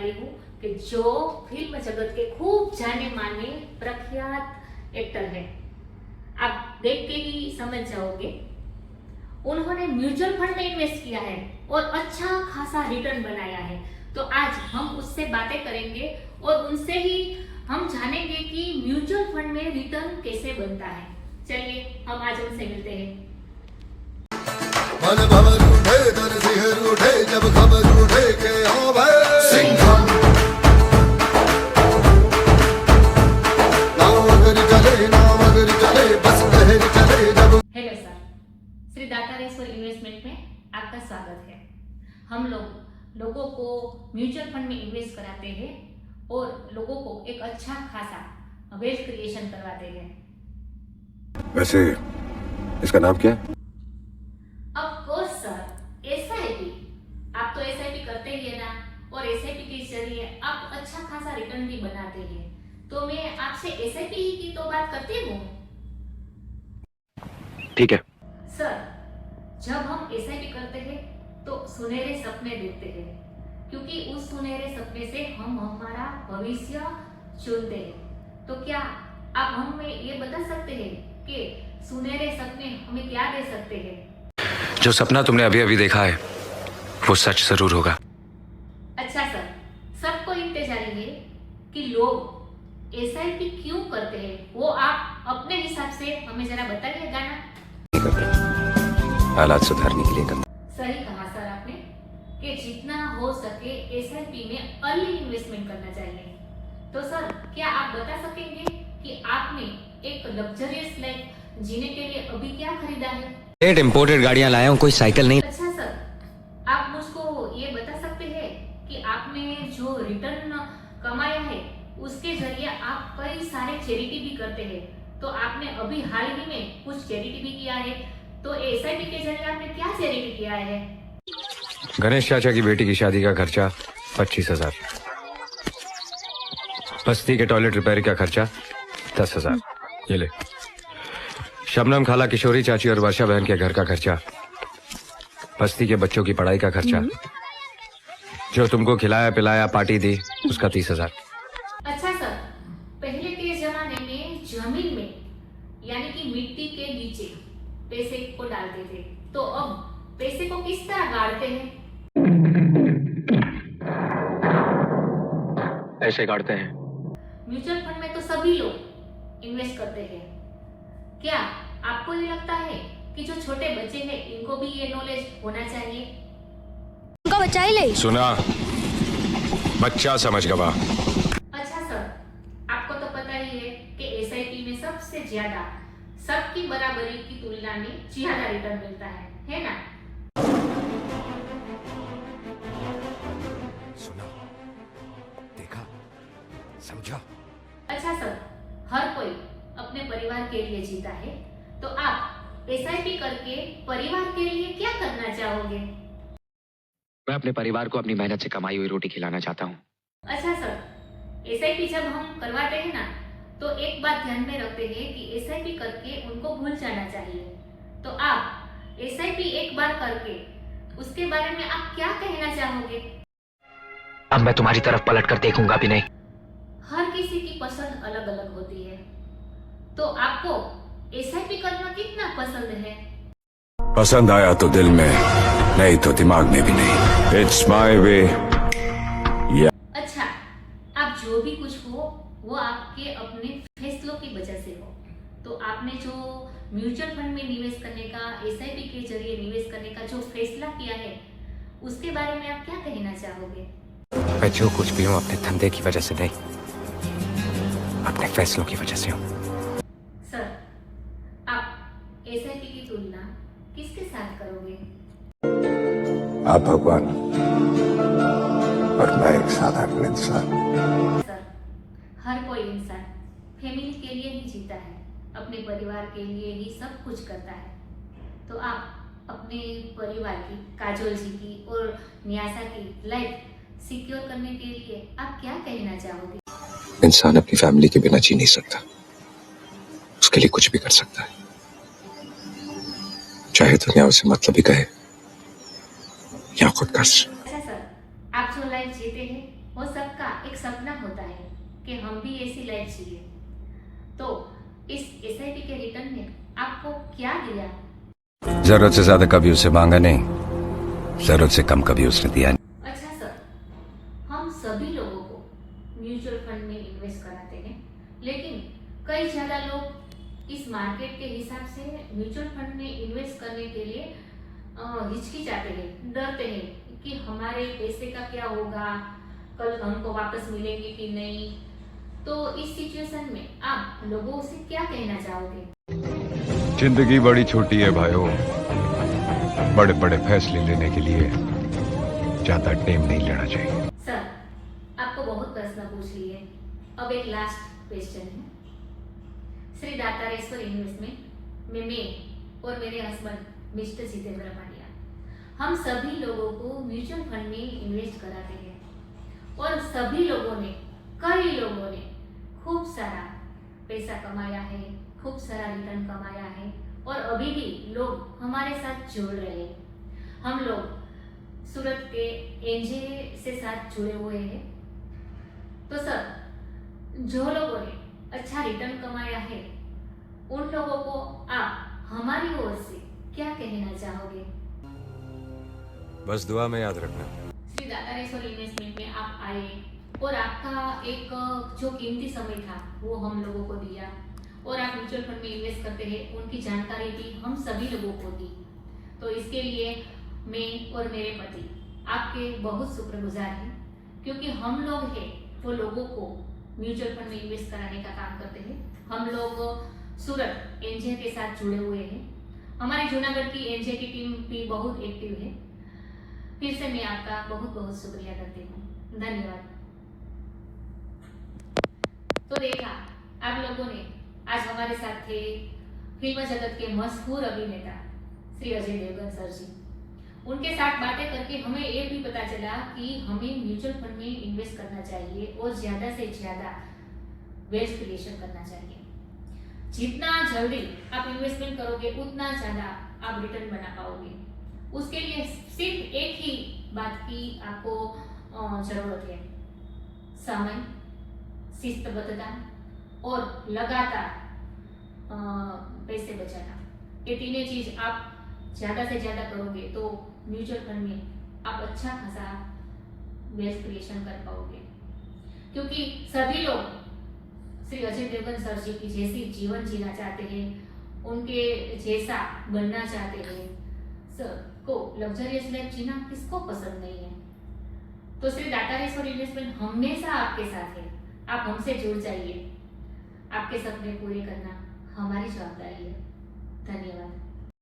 वाली हूँ कि जो फिल्म जगत के खूब जाने माने प्रख्यात एक्टर है, आप देख के ही समझ जाओगे। उन्होंने म्यूचुअल फंड में इन्वेस्ट किया है और अच्छा खासा रिटर्न बनाया है। तो आज हम उससे बातें करेंगे और उनसे ही हम जानेंगे कि म्यूचुअल फंड में रिटर्न कैसे बनता है। चलिए हम आज उनसे मिलते हैं। मन भवन उठे तन सिहर उठे जब खबर उठे के आओ भाई सिंघम नाव अगर चले बस लहर चले जब। हेलो सर, श्री दातारेश्वर इन्वेस्टमेंट में आपका स्वागत है। हम लोगों को म्यूचुअल फंड में इन्वेस्ट कराते हैं और लोगों को एक अच्छा खासा वेल्थ क्रिएशन करवाते हैं। वैसे इसका नाम क्या है? Of course sir, SIP. आप तो एसआईपी करते ही है ना, और एसआईपी के जरिए आप अच्छा खासा रिटर्न भी बनाते हैं। तो मैं आपसे एसआईपी ही की तो बात करती हूँ। ठीक है सर, जब हम एसआईपी करते हैं तो सुनहरे सपने देखते हैं, क्योंकि उस सुनहरे सपने से हम हमारा भविष्य चुनते हैं। तो क्या आप हमें ये बता सकते हैं कि सुनहरे सपने हमें क्या दे सकते हैं? जो सपना तुमने अभी अभी देखा है वो सच जरूर होगा। अच्छा सर, सबको इंतजारी है कि लोग एसआईपी क्यों करते हैं, वो आप अपने हिसाब से हमें जरा बताइएगा ना। हालात सुधारने के लिए करना। सही कहा सर आपने कि जितना हो सके एसआईपी में अर्ली इन्वेस्टमेंट करना चाहिए। तो सर, क्या आप बता सकेंगे कि आपने एक लग्जरियस लाइफ जीने के लिए अभी क्या खरीदा है? रेट इंपोर्टेड गाड़ियां लाया हूं, कोई साइकिल नहीं। अच्छा सर, आप मुझको ये बता सकते हैं कि आपने जो रिटर्न कमाया है उसके जरिए आप कई सारे चैरिटी भी करते हैं। तो आपने अभी हाल ही में कुछ चैरिटी भी किया है, तो एसआईपी के जरिए आपने क्या चैरिटी किया है? गणेश चाचा की बेटी की शादी का खर्चा 25,000। बस्ती के टॉयलेट रिपेयर का खर्चा 10,000। ये ले। शबनम खाला, किशोरी चाची और वर्षा बहन के घर का खर्चा, बस्ती के बच्चों की पढ़ाई का खर्चा, जो तुमको खिलाया पिलाया पार्टी दी उसका 30,000। अच्छा सर, पहले के जमाने में जमीन में यानी कि मिट्टी के नीचे पैसे को डालते थे, तो अब पैसे को किस तरह गाड़ते हैं? ऐसे गाड़ते हैं। म्यूचुअल फंड में तो सभी लोग इन्वेस्ट करते हैं। क्या आपको ये लगता है कि जो छोटे बच्चे हैं इनको भी ये नॉलेज होना चाहिए? उनका बच्चा ही ले। सुना, बच्चा समझ गवा। अच्छा सर, आपको तो पता ही है कि एसआईपी में सबसे ज्यादा सबकी बराबरी की तुलना में ज्यादा रिटर्न मिलता है ना? सुना, देखा, समझा। अच्छा सर, हर कोई अपने परिवार के लिए जीता है, तो आप एसआईपी करके परिवार के लिए क्या करना चाहोगे? मैं अपने परिवार को अपनी मेहनत से कमाई हुई रोटी खिलाना चाहता हूँ। अच्छा सर, एसआईपी जब हम करवाते हैं ना, तो एक बात ध्यान में रखते हैं कि एसआईपी करके उनको भूल जाना चाहिए। तो आप एसआईपी एक बार करके उसके बारे में आप क्या कहना चाहोगे? अब मैं तुम्हारी तरफ पलट कर देखूंगा भी नहीं। हर किसी की पसंद अलग अलग होती है, तो आपको एसआईपी करना कितना पसंद है? पसंद आया तो दिल में, नहीं तो दिमाग में भी नहीं। It's my way. अच्छा, आप जो भी कुछ हो वो आपके अपने फैसलों की वजह से हो। तो आपने जो म्यूचुअल फंड में निवेश करने का, एसआईपी के जरिए निवेश करने का जो फैसला किया है, उसके बारे में आप क्या कहना चाहोगे? मैं जो कुछ भी हूँ अपने धंधे की वजह से नहीं, अपने फैसलों की वजह से हूँ। सर, आप एसआईपी की तुलना किसके साथ करोगे? आप भगवान और मैं एक साधारण इंसान। सर, हर कोई इंसान फैमिली के लिए ही जीता है, अपने परिवार के लिए ही सब कुछ करता है। तो आप अपने परिवार की, काजोल जी की और न्यासा की लाइफ सिक्योर करने के लिए आप क्या कहना चाहोगे? इंसान अपनी फैमिली के बिना जी नहीं सकता, उसके लिए कुछ भी कर सकता है, चाहे दुनिया उसे मतलब ही कहे या खुद कर। अच्छा सर, आप जो लाइफ जीते हैं वो सबका एक सपना होता है कि हम भी ऐसी लाइफ जिए। तो इस एसआईपी के रिटर्न ने आपको क्या दिया? जरूरत से ज्यादा कभी उससे मांगा नहीं, जरूरत से कम कभी उसने दिया नहीं। अच्छा सर, हम सभी लोगों को म्यूचुअल फंड में इन्वेस्ट कराते हैं, लेकिन कई ज्यादा लोग इस मार्केट के हिसाब से म्यूचुअल फंड में इन्वेस्ट करने के लिए हिचकिचाते हैं, डरते हैं कि हमारे पैसे का क्या होगा, कल हमको वापस मिलेंगे कि नहीं। तो इस सिचुएशन में आप लोगों से क्या कहना चाहोगे? जिंदगी बड़ी छोटी है भाइयों, बड़े बड़े फैसले लेने के लिए ज्यादा टाइम नहीं लेना चाहिए। सर, आपको बहुत प्रश्न पूछ लिए, अब एक लास्ट क्वेश्चन है। श्री दातारेश्वर इन्वेस्टमेंट में मैं और मेरे हस्बैंड मिस्टर जितेंद्र पांड्या, हम सभी लोगों को म्यूचुअल फंड में इन्वेस्ट कराते हैं और सभी लोगों ने, कई लोगों ने खूब सारा पैसा कमाया है, खूब सारा रिटर्न कमाया है और अभी भी लोग हमारे साथ जुड़ रहे हैं। हम लोग सूरत के एनजे से साथ जुड़े हुए हैं। तो सर, जो लोगों ने अच्छा रिटर्न कमाया है उन लोगों को आप हमारी ओर से क्या कहना चाहोगे? बस दुआ में याद रखना। श्री दातारेश्वर इन्वेस्टमेंट में आप आए और आपका एक जो कीमती समय था वो हम लोगों को दिया और आप म्यूचुअल फंड में इन्वेस्ट करते हैं, उनकी जानकारी भी हम सभी लोगों को दी। तो इसके लिए मैं और मेरे पति आपके बहुत शुक्रगुजार हैं, क्योंकि हम लोग हैं वो लोगों को म्यूचुअल फंड में इन्वेस्ट कराने का काम करते हैं। हम लोग सूरत एनजे के साथ जुड़े हुए हैं। हमारी जूनागढ़ की एनजे की टीम भी बहुत एक्टिव है। फिर से मैं आपका बहुत बहुत शुक्रिया करती हूँ, धन्यवाद। तो देखा आप लोगों ने, आज हमारे साथ थे फिल्म जगत के मशहूर अभिनेता श्री अजय देवगन सर जी। उनके साथ बातें करके हमें ये भी पता चला कि हमें म्यूचुअल फंड में इन्वेस्ट करना चाहिए और ज्यादा से ज्यादा वेल्थ क्रिएशन करना चाहिए। जितना जल्दी आप इन्वेस्टमेंट करोगे उतना ज्यादा आप रिटर्न बना पाओगे। उसके लिए सिर्फ एक ही बात की आपको जरूरत है, समय, शिस्तबद्धता और लगातार पैसे बचाना। ये तीनों चीज आप ज्यादा से ज्यादा करोगे तो म्यूचुअल फंड में आप अच्छा खासा वेल्थ क्रिएशन कर पाओगे, क्योंकि सभी लोग श्री अजय देवगन सर जी की जैसी जीवन जीना चाहते हैं, उनके जैसा बनना चाहते हैं। सर को लग्जरियस लाइफ जीना किसको पसंद नहीं है? तो श्री दातारेश्वर इन्वेस्टमेंट हमेशा आपके साथ है। आप हमसे जुड़ जाइए, आपके सपने पूरे करना हमारी जवाबदारी है। धन्यवाद।